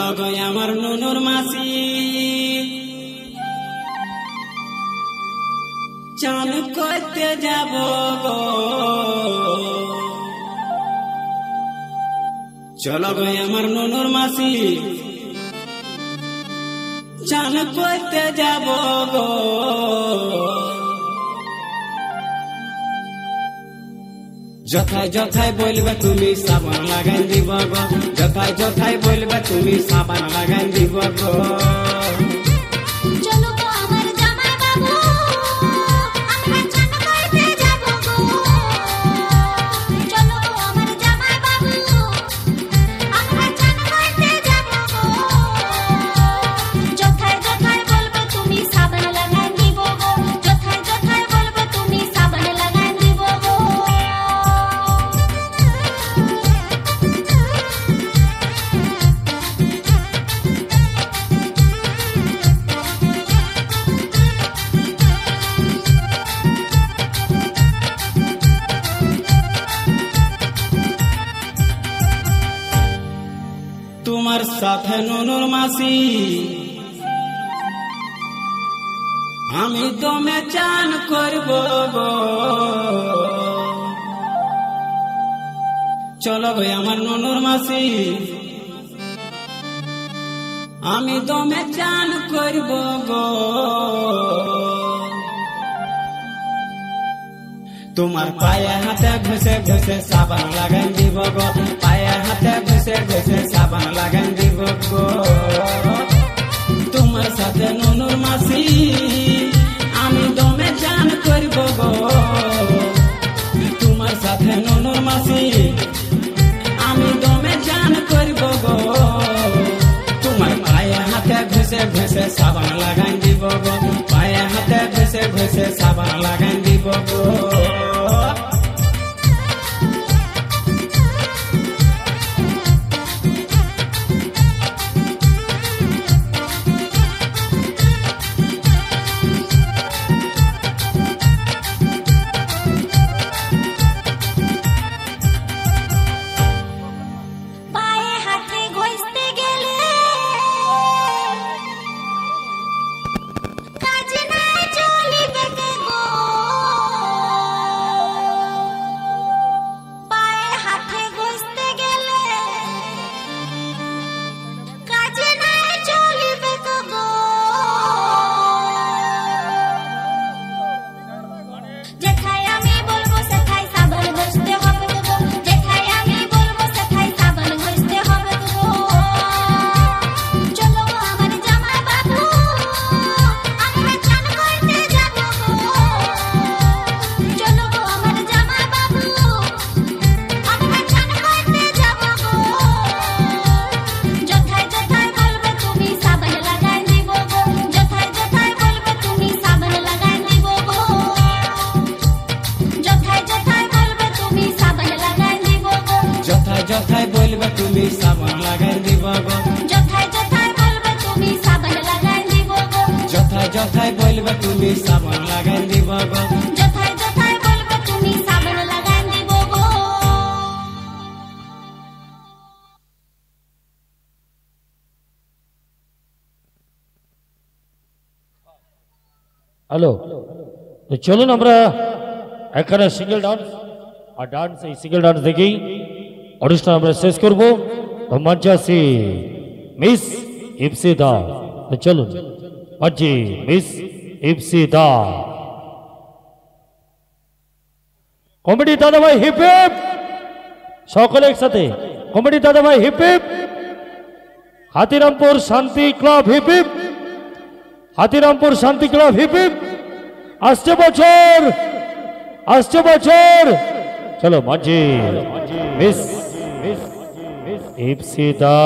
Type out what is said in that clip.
চলো গো আমার নুনুর মাসি চান করতে যাব গো চলো গো আমার নুনুর মাসি চান করতে যাব গো যথায় যথায় বলবে তুমি সাবান লাগাই দিব গো যথায় যথায় বলবে তুমি সাবান লাগাই দিব গো চলো গো আমার জামাই বাবু আমরা চান করতে যাব গো চলো গো আমার জামাই বাবু আমরা চান করতে যাব গো যথায় যথায় বলবে তুমি সাবান লাগাই দিব গো যথায় যথায় বলবে তুমি সাবান লাগাই দিব গো তোমার সাথে নুনুর মাসি আমি দমে চান করব গো চলো গো আমার নুনুর মাসি আমি দমে চান করব গো তোমার পায়ে হাতে ঘষে ঘষে সাবান লাগাই দিব গো পায়ে হাতে ঘষে ঘষে সাবান লাগাই দিব গো তোমার সাথে নুনুর মাসি আমি দমে চান করব গো তোমার সাথে নুনুর মাসি আমি দমে চান করব গো তোমার পায়ে হাতে ঘষে ঘষে সাবান লাগাই দিব গো পায়ে হাতে ঘষে ঘষে সাবান লাগাই দিব গো পায়ে হাতে ঘষতে গেলে কাজ নাই চলিবে কে গো পায়ে হাতে ঘষতে গেলে কাজ নাই চলিবে কে গো যেথায় আমি বলবো সেথায় সাবান ঘষতে হবে গো যেথায় আমি বলবো সেথায় সাবান ঘষতে হবে গো চলো গো আমার জামাই বাবু আমরা চান করতে যাব গো চলো গো আমার জামাই বাবু আমরা চান করতে যাব গো যথায় যথায় বলবে তুমি সাবান লাগাই দিব গো যথায় যথায় বলবে তুমি সাবান লাগাই দিব গো যথায় যথায় বলবে তুমি সাবান লাগাই দিব গো যথায় যথায় বলবে তুমি সাবান লাগাই দিব গো যথায় যথায় বলবে তুমি সাবান লাগাই দিব গো যথায় যথায় বলবে তুমি সাবান লাগাই দিব গো যথায় যথায় বলবে তুমি সাবান লাগাই দিব গো হ্যালো তো চলুন আমরা এখানে সিঙ্গেল ডান্স আর ডান্স এই সিঙ্গেল ডান্স দেখেই অনুষ্ঠান আমরা শেষ করব তো মঞ্চে আসি মিস ইপসিদা তো চলুন মঞ্চে মিস ইপসিদা কমেডি দাদা ভাই হিপ হিপ সকলে একসাথে কমেডি দাদা ভাই হিপ হিপ হাতিরামপুর শান্তি ক্লাব হিপ হিপ হাতিরামপুর শান্তি ক্লাব হিপ হিপ আসছে বছর চলো মঞ্চে মিস ইপসিদা